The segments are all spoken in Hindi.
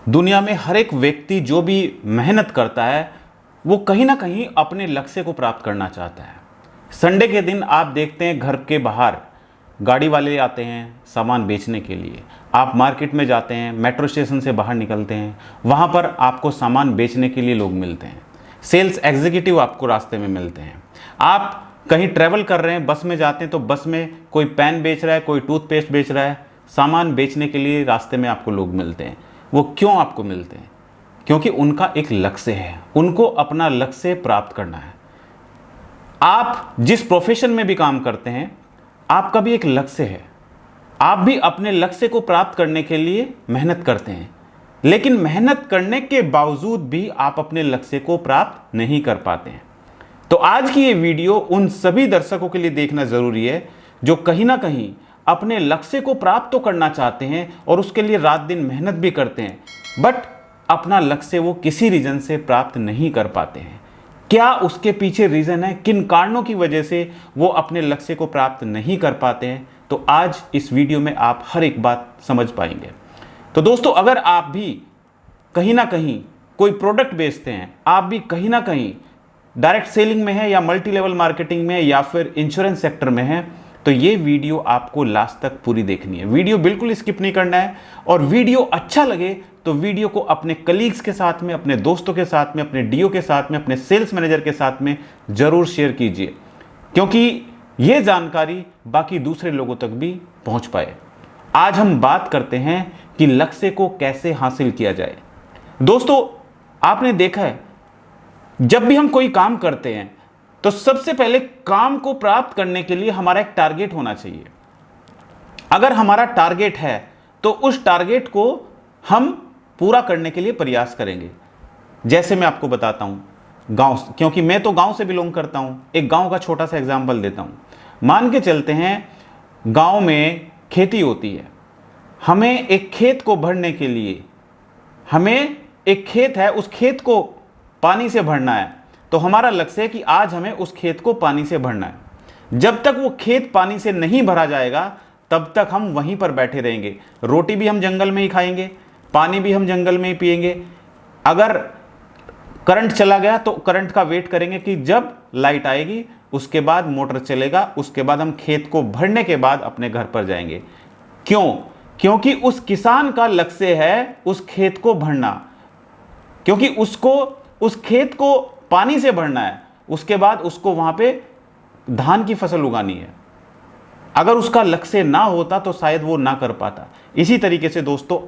दुनिया में हर एक व्यक्ति जो भी मेहनत करता है वो कहीं ना कहीं अपने लक्ष्य को प्राप्त करना चाहता है। संडे के दिन आप देखते हैं घर के बाहर गाड़ी वाले आते हैं सामान बेचने के लिए। आप मार्केट में जाते हैं, मेट्रो स्टेशन से बाहर निकलते हैं, वहाँ पर आपको सामान बेचने के लिए लोग मिलते हैं। सेल्स एग्जीक्यूटिव आपको रास्ते में मिलते हैं। आप कहीं ट्रैवल कर रहे हैं, बस में जाते हैं तो बस में कोई पेन बेच रहा है, कोई टूथपेस्ट बेच रहा है। सामान बेचने के लिए रास्ते में आपको लोग मिलते हैं। वो क्यों आपको मिलते हैं? क्योंकि उनका एक लक्ष्य है, उनको अपना लक्ष्य प्राप्त करना है। आप जिस प्रोफेशन में भी काम करते हैं, आपका भी एक लक्ष्य है। आप भी अपने लक्ष्य को प्राप्त करने के लिए मेहनत करते हैं, लेकिन मेहनत करने के बावजूद भी आप अपने लक्ष्य को प्राप्त नहीं कर पाते हैं। तो आज की ये वीडियो उन सभी दर्शकों के लिए देखना जरूरी है जो कहीं ना कहीं अपने लक्ष्य को प्राप्त तो करना चाहते हैं और उसके लिए रात दिन मेहनत भी करते हैं, बट अपना लक्ष्य वो किसी रीजन से प्राप्त नहीं कर पाते हैं। क्या उसके पीछे रीजन है? किन कारणों की वजह से वो अपने लक्ष्य को प्राप्त नहीं कर पाते हैं? तो आज इस वीडियो में आप हर एक बात समझ पाएंगे। तो दोस्तों, अगर आप भी कहीं ना कहीं कोई प्रोडक्ट बेचते हैं, आप भी कहीं ना कहीं डायरेक्ट सेलिंग में है या मल्टी लेवल मार्केटिंग में या फिर इंश्योरेंस सेक्टर में है, तो ये वीडियो आपको लास्ट तक पूरी देखनी है। वीडियो बिल्कुल स्किप नहीं करना है, और वीडियो अच्छा लगे तो वीडियो को अपने कलीग्स के साथ में, अपने दोस्तों के साथ में, अपने डीओ के साथ में, अपने सेल्स मैनेजर के साथ में जरूर शेयर कीजिए, क्योंकि ये जानकारी बाकी दूसरे लोगों तक भी पहुंच पाए। आज हम बात करते हैं कि लक्ष्य को कैसे हासिल किया जाए। दोस्तों, आपने देखा है जब भी हम कोई काम करते हैं तो सबसे पहले काम को प्राप्त करने के लिए हमारा एक टारगेट होना चाहिए। अगर हमारा टारगेट है तो उस टारगेट को हम पूरा करने के लिए प्रयास करेंगे। जैसे मैं आपको बताता हूं गांव, क्योंकि मैं तो गांव से बिलोंग करता हूं। एक गांव का छोटा सा एग्जांपल देता हूं। मान के चलते हैं गांव में खेती होती है। हमें एक खेत को भरने के लिए, हमें एक खेत है, उस खेत को पानी से भरना है। तो हमारा लक्ष्य है कि आज हमें उस खेत को पानी से भरना है। जब तक वो खेत पानी से नहीं भरा जाएगा तब तक हम वहीं पर बैठे रहेंगे। रोटी भी हम जंगल में ही खाएंगे, पानी भी हम जंगल में ही पिएंगे। अगर करंट चला गया तो करंट का वेट करेंगे कि जब लाइट आएगी, उसके बाद मोटर चलेगा, उसके बाद हम खेत को भरने के बाद अपने घर पर जाएंगे। क्यों? क्योंकि उस किसान का लक्ष्य है उस खेत को भरना, क्योंकि उसको उस खेत को पानी से भरना है। उसके बाद उसको वहां पे धान की फसल उगानी है। अगर उसका लक्ष्य ना होता तो शायद वो ना कर पाता। इसी तरीके से दोस्तों,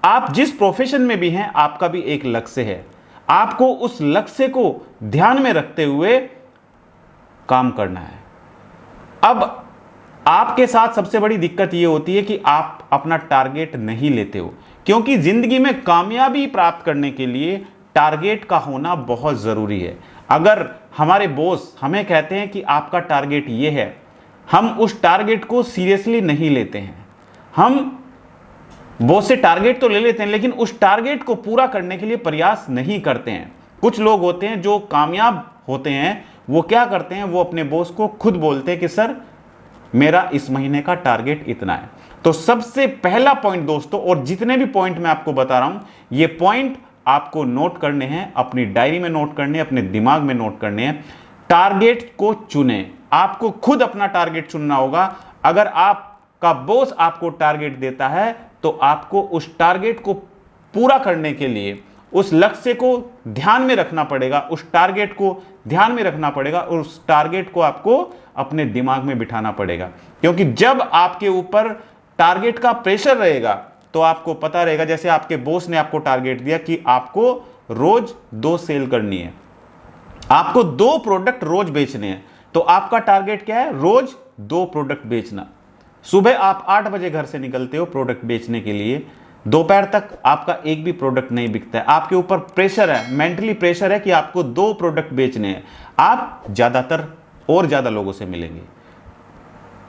आप जिस प्रोफेशन में भी हैं, आपका भी एक लक्ष्य है। आपको उस लक्ष्य को ध्यान में रखते हुए काम करना है। अब आपके साथ सबसे बड़ी दिक्कत यह होती है कि आप अपना टारगेट नहीं लेते हो, क्योंकि जिंदगी में कामयाबी प्राप्त करने के लिए टारगेट का होना बहुत ज़रूरी है। अगर हमारे बॉस हमें कहते हैं कि आपका टारगेट ये है, हम उस टारगेट को सीरियसली नहीं लेते हैं। हम बॉस से टारगेट तो ले लेते हैं, लेकिन उस टारगेट को पूरा करने के लिए प्रयास नहीं करते हैं। कुछ लोग होते हैं जो कामयाब होते हैं, वो क्या करते हैं, वो अपने बॉस को खुद बोलते हैं कि सर, मेरा इस महीने का टारगेट इतना है। तो सबसे पहला पॉइंट दोस्तों, और जितने भी पॉइंट मैं आपको बता रहा हूं, ये पॉइंट आपको नोट करने हैं, अपनी डायरी में नोट करने हैं, अपने दिमाग में नोट करने हैं। टारगेट को चुनें। आपको खुद अपना टारगेट चुनना होगा। अगर आपका बॉस आपको टारगेट देता है तो आपको उस टारगेट को पूरा करने के लिए उस लक्ष्य को ध्यान में रखना पड़ेगा, उस टारगेट को ध्यान में रखना पड़ेगा, और उस टारगेट को आपको अपने दिमाग में बिठाना पड़ेगा। क्योंकि जब आपके ऊपर टारगेट का प्रेशर रहेगा तो आपको पता रहेगा, जैसे आपके बॉस ने आपको टारगेट दिया कि आपको रोज 2 सेल करनी है, आपको 2 प्रोडक्ट रोज बेचने हैं, तो आपका टारगेट क्या है? रोज 2 प्रोडक्ट बेचना। सुबह आप 8 बजे घर से निकलते हो प्रोडक्ट बेचने के लिए, दोपहर तक आपका एक भी प्रोडक्ट नहीं बिकता है। आपके ऊपर प्रेशर है, मेंटली प्रेशर है कि आपको 2 प्रोडक्ट बेचने हैं। आप ज्यादातर और ज्यादा लोगों से मिलेंगे।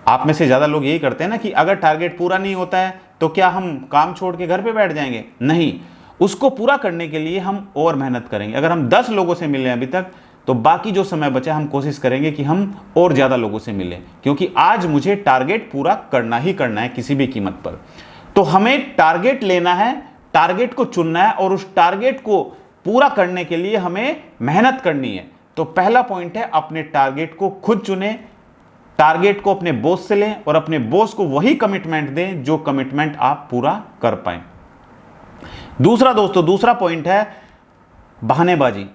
आप में से ज्यादा लोग यही करते हैं ना कि अगर टारगेट पूरा नहीं होता है तो क्या हम काम छोड़ के घर पे बैठ जाएंगे? नहीं, उसको पूरा करने के लिए हम और मेहनत करेंगे। अगर हम 10 लोगों से मिले अभी तक, तो बाकी जो समय बचा हम कोशिश करेंगे कि हम और ज्यादा लोगों से मिलें, क्योंकि आज मुझे टारगेट पूरा करना ही करना है किसी भी कीमत पर। तो हमें टारगेट लेना है, टारगेट को चुनना है और उस टारगेट को पूरा करने के लिए हमें मेहनत करनी है। तो पहला पॉइंट है, अपने टारगेट को खुद चुने, टारगेट को अपने बॉस से लें और अपने बॉस को वही कमिटमेंट दें जो कमिटमेंट आप पूरा कर पाए। दूसरा पॉइंट है बहानेबाजी।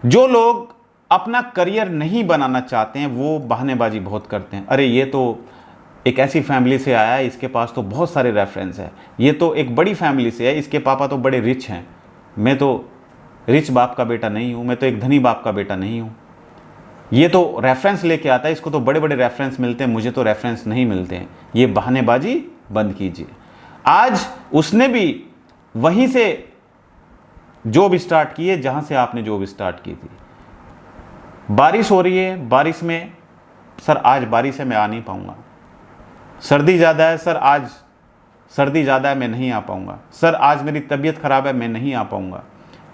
जो लोग अपना करियर नहीं बनाना चाहते हैं वो बहानेबाजी बहुत करते हैं। अरे ये तो एक ऐसी फैमिली से आया है, इसके पास तो बहुत सारे रेफरेंस है, ये तो एक बड़ी फैमिली से है, इसके पापा तो बड़े रिच हैं, मैं तो रिच बाप का बेटा नहीं हूं, मैं तो एक धनी बाप का बेटा नहीं हूं। ये तो रेफरेंस लेके आता है, इसको तो बड़े बड़े रेफरेंस मिलते हैं, मुझे तो रेफरेंस नहीं मिलते हैं। ये बहानेबाजी बंद कीजिए। आज उसने भी वहीं से जॉब स्टार्ट की है जहां से आपने जॉब स्टार्ट की थी। बारिश हो रही है, बारिश में सर आज बारिश है मैं आ नहीं पाऊंगा, सर्दी ज़्यादा है सर आज सर्दी ज़्यादा है मैं नहीं आ पाऊंगा, सर आज मेरी तबीयत ख़राब है मैं नहीं आ पाऊंगा।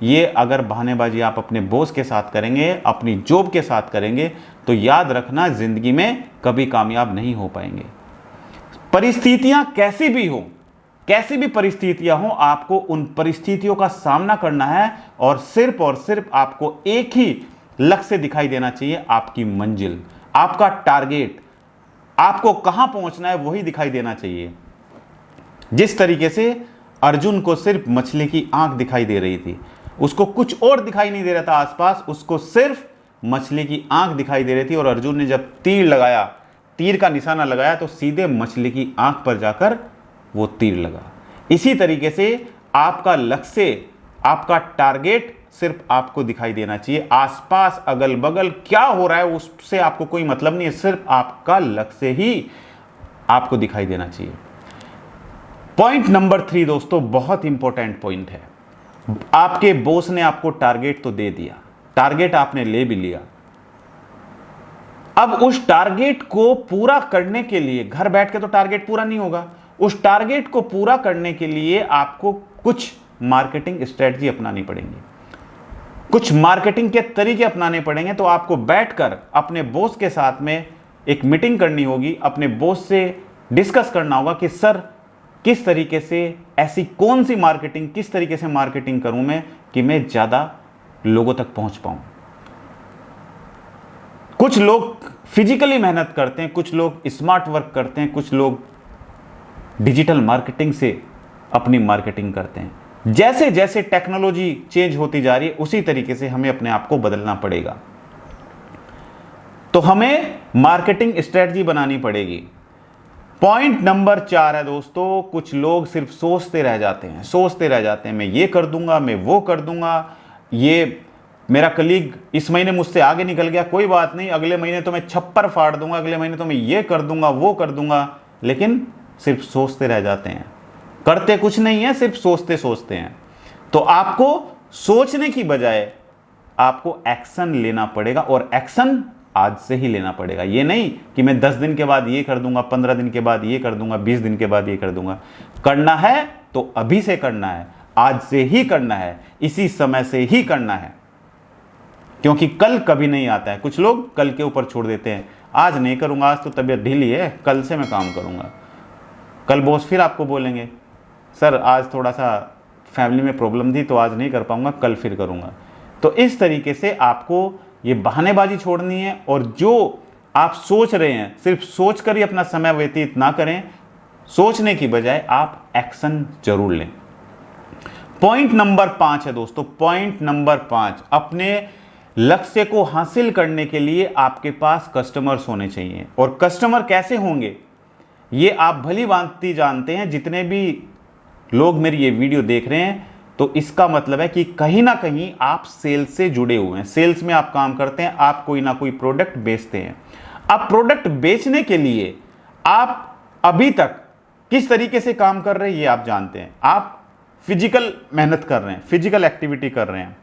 ये अगर बहानेबाजी आप अपने बॉस के साथ करेंगे, अपनी जॉब के साथ करेंगे, तो याद रखना ज़िंदगी में कभी कामयाब नहीं हो पाएंगे। परिस्थितियां कैसी भी हो, कैसी भी परिस्थितियां हो, आपको उन परिस्थितियों का सामना करना है और सिर्फ आपको एक ही लक्ष्य दिखाई देना चाहिए, आपकी मंजिल, आपका टारगेट, आपको कहां पहुंचना है वही दिखाई देना चाहिए। जिस तरीके से अर्जुन को सिर्फ मछली की आंख दिखाई दे रही थी, उसको कुछ और दिखाई नहीं दे रहा था आसपास, उसको सिर्फ मछली की आंख दिखाई दे रही थी। और अर्जुन ने जब तीर लगाया, तीर का निशाना लगाया, तो सीधे मछली की आंख पर जाकर वो तीर लगा। इसी तरीके से आपका लक्ष्य, आपका टारगेट सिर्फ आपको दिखाई देना चाहिए। आसपास अगल बगल क्या हो रहा है उससे आपको कोई मतलब नहीं है, सिर्फ आपका लक्ष्य ही आपको दिखाई देना चाहिए। पॉइंट नंबर 3 दोस्तों, बहुत इंपॉर्टेंट पॉइंट है। आपके बॉस ने आपको टारगेट तो दे दिया, टारगेट आपने ले भी लिया। अब उस टारगेट को पूरा करने के लिए, घर बैठ के तो टारगेट पूरा नहीं होगा, उस टारगेट को पूरा करने के लिए आपको कुछ मार्केटिंग स्ट्रेटजी अपनानी पड़ेगी, कुछ मार्केटिंग के तरीके अपनाने पड़ेंगे। तो आपको बैठकर अपने बॉस के साथ में एक मीटिंग करनी होगी, अपने बॉस से डिस्कस करना होगा कि सर किस तरीके से, ऐसी कौन सी मार्केटिंग, किस तरीके से मार्केटिंग करूं मैं कि मैं ज्यादा लोगों तक पहुंच पाऊं। कुछ लोग फिजिकली मेहनत करते हैं, कुछ लोग स्मार्ट वर्क करते हैं, कुछ लोग डिजिटल मार्केटिंग से अपनी मार्केटिंग करते हैं। जैसे जैसे टेक्नोलॉजी चेंज होती जा रही है उसी तरीके से हमें अपने आप को बदलना पड़ेगा। तो हमें मार्केटिंग स्ट्रेटजी बनानी पड़ेगी। पॉइंट नंबर 4 है दोस्तों, कुछ लोग सिर्फ सोचते रह जाते हैं, मैं ये कर दूंगा, मैं वो कर दूंगा, ये मेरा कलीग इस महीने मुझसे आगे निकल गया, कोई बात नहीं, अगले महीने तो मैं छप्पर फाड़ दूंगा, अगले महीने तो मैं ये कर दूंगा, वो कर दूंगा। लेकिन सिर्फ सोचते रह जाते हैं, करते कुछ नहीं है, सिर्फ सोचते हैं। तो आपको सोचने की बजाय आपको एक्शन लेना पड़ेगा, और एक्शन आज से ही लेना पड़ेगा। ये नहीं कि मैं 10 दिन के बाद ये कर दूंगा, 15 दिन के बाद ये कर दूंगा, 20 दिन के बाद ये कर दूंगा। करना है तो अभी से करना है, आज से ही करना है, इसी समय से ही करना है, क्योंकि कल कभी नहीं आता है। कुछ लोग कल के ऊपर छोड़ देते हैं, आज नहीं करूंगा, आज तो तबीयत ढीली है, कल से मैं काम करूंगा। कल बॉस फिर आपको बोलेंगे सर आज थोड़ा सा फैमिली में प्रॉब्लम थी तो आज नहीं कर पाऊंगा, कल फिर करूंगा। तो इस तरीके से आपको ये बहानेबाजी छोड़नी है, और जो आप सोच रहे हैं सिर्फ सोच कर ही अपना समय व्यतीत ना करें, सोचने की बजाय आप एक्शन जरूर लें। पॉइंट नंबर 5 है दोस्तों, पॉइंट नंबर 5, अपने लक्ष्य को हासिल करने के लिए आपके पास कस्टमर्स होने चाहिए। और कस्टमर कैसे होंगे ये आप भली भांति जानते हैं। जितने भी लोग मेरी ये वीडियो देख रहे हैं तो इसका मतलब है कि कहीं ना कहीं आप सेल्स से जुड़े हुए हैं, सेल्स में आप काम करते हैं, आप कोई ना कोई प्रोडक्ट बेचते हैं। अब प्रोडक्ट बेचने के लिए आप अभी तक किस तरीके से काम कर रहे हैं ये आप जानते हैं। आप फिजिकल मेहनत कर रहे हैं, फिजिकल एक्टिविटी कर रहे हैं,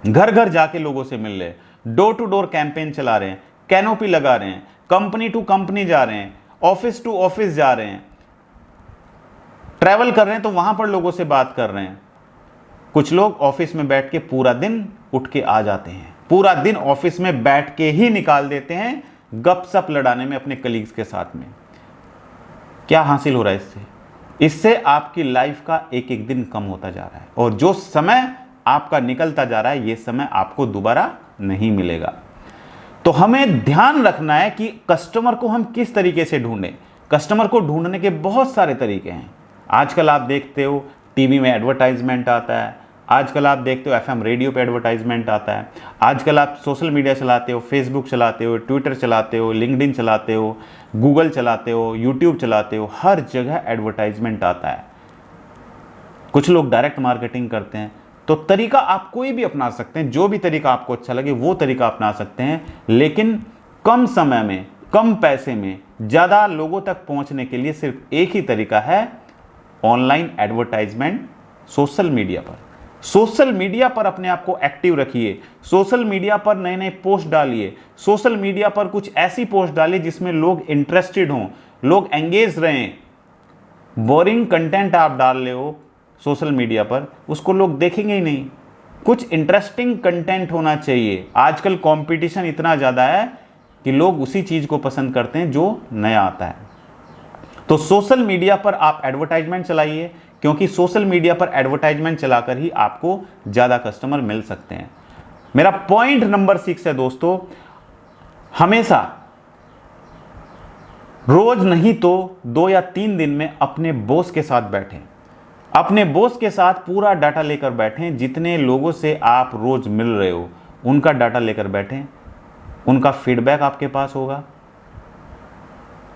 घर घर जाके लोगों से मिल रहे हैं, डोर टू डोर कैंपेन चला रहे हैं, कैनोपी लगा रहे हैं, कंपनी टू कंपनी जा रहे हैं, ऑफिस टू ऑफिस जा रहे हैं, ट्रैवल कर रहे हैं तो वहां पर लोगों से बात कर रहे हैं। कुछ लोग ऑफिस में बैठ के पूरा दिन उठ के आ जाते हैं, पूरा दिन ऑफिस में बैठ के ही निकाल देते हैं गपशप लड़ाने में अपने कलीग्स के साथ में। क्या हासिल हो रहा है इससे? इससे आपकी लाइफ का एक एक दिन कम होता जा रहा है और जो समय आपका निकलता जा रहा है ये समय आपको दोबारा नहीं मिलेगा। तो हमें ध्यान रखना है कि कस्टमर को हम किस तरीके से ढूंढें। कस्टमर को ढूंढने के बहुत सारे तरीके हैं। आजकल आप देखते हो टीवी में एडवर्टाइजमेंट आता है, आजकल आप देखते हो एफएम रेडियो पे एडवर्टाइजमेंट आता है, आजकल आप सोशल मीडिया चलाते हो, फेसबुक चलाते हो, ट्विटर चलाते हो, लिंक्डइन चलाते हो, गूगल चलाते हो, यूट्यूब चलाते हो, हर जगह एडवर्टाइजमेंट आता है। कुछ लोग डायरेक्ट मार्केटिंग करते हैं। तो तरीका आप कोई भी अपना सकते हैं, जो भी तरीका आपको अच्छा लगे वो तरीका अपना सकते हैं, लेकिन कम समय में कम पैसे में ज़्यादा लोगों तक पहुंचने के लिए सिर्फ एक ही तरीका है, ऑनलाइन एडवर्टाइजमेंट। सोशल मीडिया पर, सोशल मीडिया पर अपने आप को एक्टिव रखिए, सोशल मीडिया पर नए नए पोस्ट डालिए, सोशल मीडिया पर कुछ ऐसी पोस्ट डालिए जिसमें लोग इंटरेस्टेड हों, लोग एंगेज रहें। बोरिंग कंटेंट आप डाल रहे हो सोशल मीडिया पर, उसको लोग देखेंगे ही नहीं। कुछ इंटरेस्टिंग कंटेंट होना चाहिए। आजकल कंपटीशन इतना ज़्यादा है कि लोग उसी चीज़ को पसंद करते हैं जो नया आता है। तो सोशल मीडिया पर आप एडवर्टाइजमेंट चलाइए, क्योंकि सोशल मीडिया पर एडवर्टाइजमेंट चलाकर ही आपको ज़्यादा कस्टमर मिल सकते हैं। मेरा पॉइंट नंबर 6 है दोस्तों, हमेशा रोज नहीं तो 2 या 3 दिन में अपने बॉस के साथ बैठें। अपने बॉस के साथ पूरा डाटा लेकर बैठें। जितने लोगों से आप रोज मिल रहे हो उनका डाटा लेकर बैठें, उनका फीडबैक आपके पास होगा।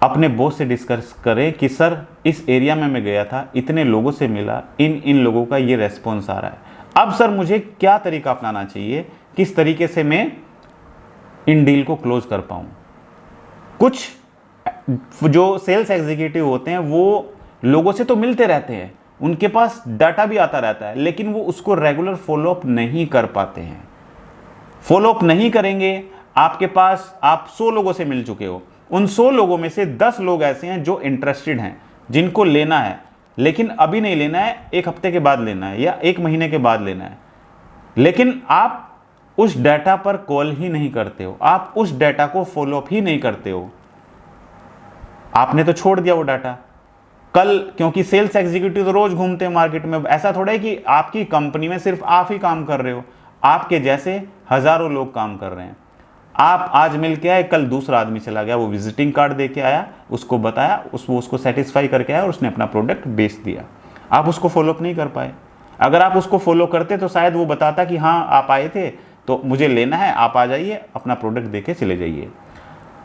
अपने बॉस से डिस्कस करें कि सर इस एरिया में मैं गया था, इतने लोगों से मिला, इन लोगों का ये रेस्पॉन्स आ रहा है। अब सर मुझे क्या तरीका अपनाना चाहिए, किस तरीके से मैं इन डील को क्लोज कर पाऊँ। कुछ जो सेल्स एग्जीक्यूटिव होते हैं वो लोगों से तो मिलते रहते हैं, उनके पास डाटा भी आता रहता है, लेकिन वो उसको रेगुलर फॉलोअप नहीं कर पाते हैं। फॉलोअप नहीं करेंगे, आपके पास आप 100 लोगों से मिल चुके हो, उन 100 लोगों में से 10 लोग ऐसे हैं जो इंटरेस्टेड हैं, जिनको लेना है, लेकिन अभी नहीं लेना है, 1 हफ्ते के बाद लेना है या 1 महीने के बाद लेना है। लेकिन आप उस डाटा पर कॉल ही नहीं करते हो, आप उस डाटा को फॉलोअप ही नहीं करते हो, आपने तो छोड़ दिया वो डाटा। कल क्योंकि सेल्स एग्जीक्यूटिव तो रोज घूमते हैं मार्केट में, ऐसा थोड़ा है कि आपकी कंपनी में सिर्फ आप ही काम कर रहे हो, आपके जैसे हजारों लोग काम कर रहे हैं। आप आज मिल के आए, कल दूसरा आदमी चला गया, वो विजिटिंग कार्ड दे के आया, उसको बताया, उसको सेटिस्फाई करके आया और उसने अपना प्रोडक्ट बेच दिया। आप उसको फॉलोअप नहीं कर पाए। अगर आप उसको फॉलो करते तो शायद वो बताता कि हाँ आप आए थे तो मुझे लेना है, आप आ जाइए, अपना प्रोडक्ट दे के चले जाइए।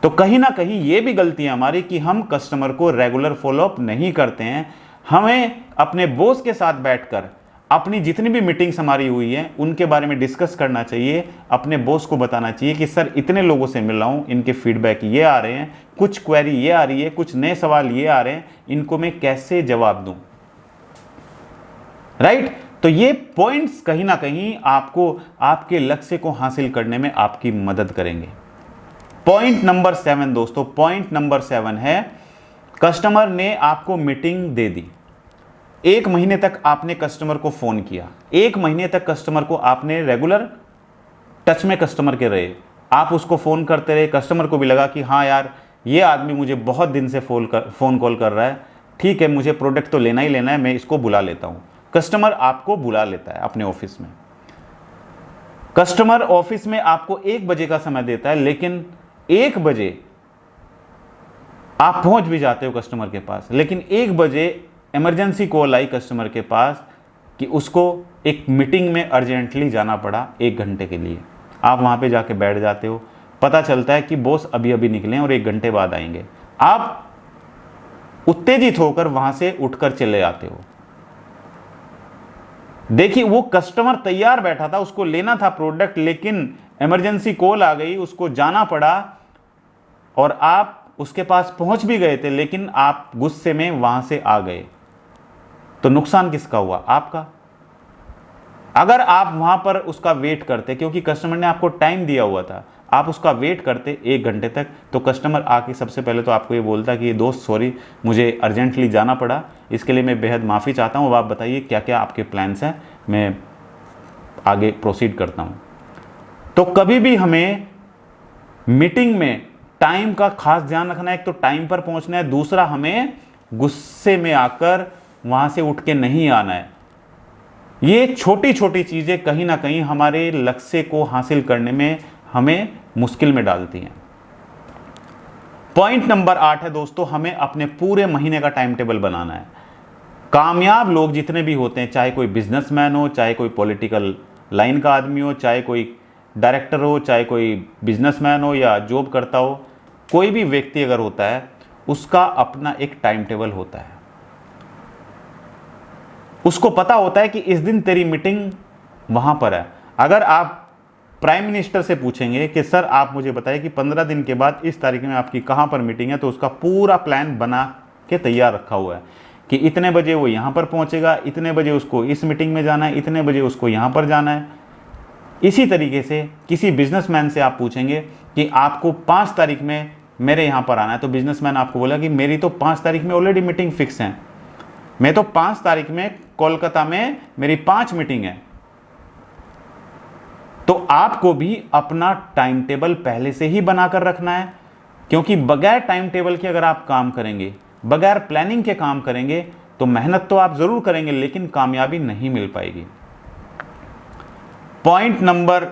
तो कहीं ना कहीं ये भी गलती है हमारी कि हम कस्टमर को रेगुलर फॉलोअप नहीं करते हैं। हमें अपने बॉस के साथ बैठकर अपनी जितनी भी मीटिंग्स हमारी हुई हैं उनके बारे में डिस्कस करना चाहिए। अपने बॉस को बताना चाहिए कि सर इतने लोगों से मिल रहा हूँ, इनके फीडबैक ये आ रहे हैं, कुछ क्वेरी ये आ रही है, कुछ नए सवाल ये आ रहे हैं, इनको मैं कैसे जवाब दूं। राइट? तो ये पॉइंट्स कहीं ना कहीं आपको आपके लक्ष्य को हासिल करने में आपकी मदद करेंगे। पॉइंट नंबर 7 दोस्तों, पॉइंट नंबर 7 है, कस्टमर ने आपको मीटिंग दे दी, 1 महीने तक आपने कस्टमर को फोन किया, 1 महीने तक कस्टमर को आपने रेगुलर टच में कस्टमर के रहे, आप उसको फोन करते रहे, कस्टमर को भी लगा कि हाँ यार ये आदमी मुझे बहुत दिन से फोन कॉल कर रहा है, ठीक है मुझे प्रोडक्ट तो लेना ही लेना है, मैं इसको बुला लेता हूं। कस्टमर आपको बुला लेता है अपने ऑफिस में। कस्टमर ऑफिस में आपको 1 बजे का समय देता है, लेकिन 1 बजे आप पहुंच भी जाते हो कस्टमर के पास, लेकिन 1 बजे इमरजेंसी कॉल आई कस्टमर के पास कि उसको एक मीटिंग में अर्जेंटली जाना पड़ा 1 घंटे के लिए। आप वहां पे जाके बैठ जाते हो, पता चलता है कि बॉस अभी अभी निकले हैं और 1 घंटे बाद आएंगे। आप उत्तेजित होकर वहां से उठकर चले आते हो। देखिए वो कस्टमर तैयार बैठा था, उसको लेना था प्रोडक्ट, लेकिन इमरजेंसी कॉल आ गई, उसको जाना पड़ा और आप उसके पास पहुंच भी गए थे, लेकिन आप गुस्से में वहां से आ गए। तो नुकसान किसका हुआ? आपका। अगर आप वहां पर उसका वेट करते, क्योंकि कस्टमर ने आपको टाइम दिया हुआ था, आप उसका वेट करते 1 घंटे तक, तो कस्टमर आके सबसे पहले तो आपको ये बोलता कि दोस्त सॉरी मुझे अर्जेंटली जाना पड़ा, इसके लिए मैं बेहद माफ़ी चाहता हूँ, अब आप बताइए क्या क्या आपके प्लान्स हैं, मैं आगे प्रोसीड करता हूँ। तो कभी भी हमें मीटिंग में टाइम का खास ध्यान रखना है। एक तो टाइम पर पहुंचना है, दूसरा हमें गुस्से में आकर वहाँ से उठ के नहीं आना है। ये छोटी छोटी चीज़ें कहीं ना कहीं हमारे लक्ष्य को हासिल करने में हमें मुश्किल में डालती हैं। पॉइंट नंबर 8 है दोस्तों, हमें अपने पूरे महीने का टाइम टेबल बनाना है। कामयाब लोग जितने भी होते हैं, चाहे कोई बिजनेसमैन हो, चाहे कोई पॉलिटिकल लाइन का आदमी हो, चाहे कोई डायरेक्टर हो, चाहे कोई बिजनेसमैन हो या जॉब करता हो, कोई भी व्यक्ति अगर होता है उसका अपना एक टाइम टेबल होता है। उसको पता होता है कि इस दिन तेरी मीटिंग वहां पर है। अगर आप प्राइम मिनिस्टर से पूछेंगे कि सर आप मुझे बताइए कि 15 दिन के बाद इस तारीख में आपकी कहां पर मीटिंग है, तो उसका पूरा प्लान बना के तैयार रखा हुआ है कि इतने बजे वो यहां पर पहुंचेगा, इतने बजे उसको इस मीटिंग में जाना है, इतने बजे उसको यहां पर जाना है। इसी तरीके से किसी बिजनेसमैन से आप पूछेंगे कि आपको 5 तारीख में मेरे यहाँ पर आना है, तो बिजनेसमैन आपको बोला कि मेरी तो 5 तारीख में ऑलरेडी मीटिंग फिक्स है, मैं तो 5 तारीख में कोलकाता में मेरी 5 मीटिंग है। तो आपको भी अपना टाइम टेबल पहले से ही बनाकर रखना है, क्योंकि बगैर टाइम टेबल के अगर आप काम करेंगे, बगैर प्लानिंग के काम करेंगे, तो मेहनत तो आप जरूर करेंगे लेकिन कामयाबी नहीं मिल पाएगी। पॉइंट नंबर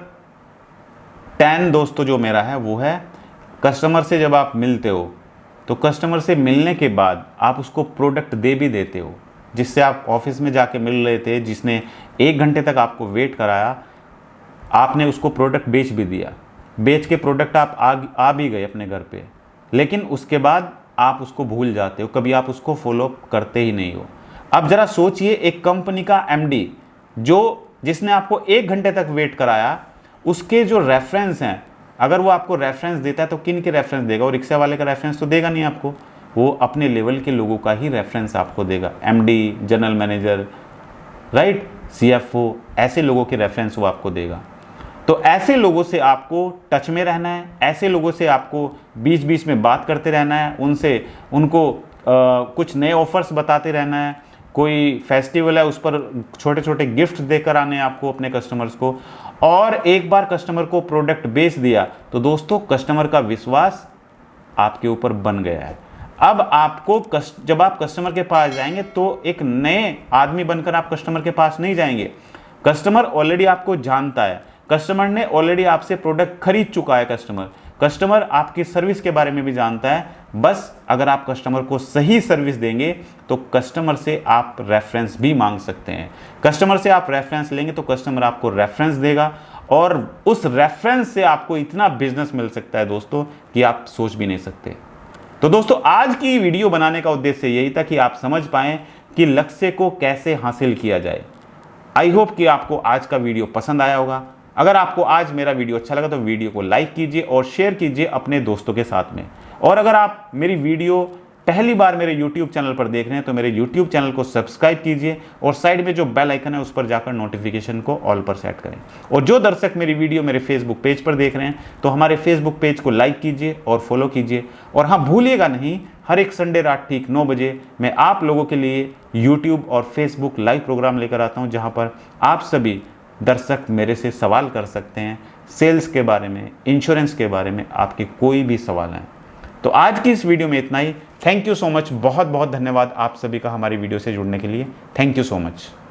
10 दोस्तों जो मेरा है वो है, कस्टमर से जब आप मिलते हो तो कस्टमर से मिलने के बाद आप उसको प्रोडक्ट दे भी देते हो। जिससे आप ऑफिस में जाके मिल रहे थे, जिसने 1 घंटे तक आपको वेट कराया, आपने उसको प्रोडक्ट बेच भी दिया, बेच के प्रोडक्ट आप आ भी गए अपने घर पे, लेकिन उसके बाद आप उसको भूल जाते हो, कभी आप उसको फॉलो करते ही नहीं हो। अब जरा सोचिए, एक कंपनी का एमडी जिसने आपको 1 घंटे तक वेट कराया, उसके जो रेफरेंस हैं, अगर वो आपको रेफरेंस देता है तो किन के रेफरेंस देगा? वो रिक्शा वाले का रेफरेंस तो देगा नहीं आपको, वो अपने लेवल के लोगों का ही रेफरेंस आपको देगा। MD, general manager, right, CFO, ऐसे लोगों के रेफरेंस वो आपको देगा। तो ऐसे लोगों से आपको टच में रहना है, ऐसे लोगों से आपको बीच बीच में बात करते रहना है, उनको कुछ नए ऑफर्स बताते रहना है। कोई फेस्टिवल है उस पर छोटे छोटे गिफ्ट देकर आने हैं आपको अपने कस्टमर्स को। और एक बार कस्टमर को प्रोडक्ट बेच दिया तो दोस्तों कस्टमर का विश्वास आपके ऊपर बन गया है। अब आपको जब आप कस्टमर के पास जाएंगे तो एक नए आदमी बनकर आप कस्टमर के पास नहीं जाएंगे। कस्टमर ऑलरेडी आपको जानता है, कस्टमर ने ऑलरेडी आपसे प्रोडक्ट खरीद चुका है। कस्टमर आपकी सर्विस के बारे में भी जानता है। बस अगर आप कस्टमर को सही सर्विस देंगे तो कस्टमर से आप रेफरेंस भी मांग सकते हैं। कस्टमर से आप रेफरेंस लेंगे तो कस्टमर आपको रेफरेंस देगा, और उस रेफरेंस से आपको इतना बिजनेस मिल सकता है दोस्तों कि आप सोच भी नहीं सकते। तो दोस्तों आज की वीडियो बनाने का उद्देश्य यही था कि आप समझ पाएं कि लक्ष्य को कैसे हासिल किया जाए। आई होप कि आपको आज का वीडियो पसंद आया होगा। अगर आपको आज मेरा वीडियो अच्छा लगा तो वीडियो को लाइक कीजिए और शेयर कीजिए अपने दोस्तों के साथ में। और अगर आप मेरी वीडियो पहली बार मेरे YouTube चैनल पर देख रहे हैं तो मेरे YouTube चैनल को सब्सक्राइब कीजिए और साइड में जो बेल आइकन है उस पर जाकर नोटिफिकेशन को ऑल पर सेट करें। और जो दर्शक मेरी वीडियो मेरे फेसबुक पेज पर देख रहे हैं तो हमारे फेसबुक पेज को लाइक कीजिए और फॉलो कीजिए। और हाँ, भूलिएगा नहीं, हर एक संडे रात ठीक 9 बजे मैं आप लोगों के लिए YouTube और फेसबुक लाइव प्रोग्राम लेकर आता हूँ, जहाँ पर आप सभी दर्शक मेरे से सवाल कर सकते हैं सेल्स के बारे में, इंश्योरेंस के बारे में, आपके कोई भी सवाल हैं। तो आज की इस वीडियो में इतना ही। थैंक यू सो मच, बहुत बहुत धन्यवाद आप सभी का हमारी वीडियो से जुड़ने के लिए। Thank you so much.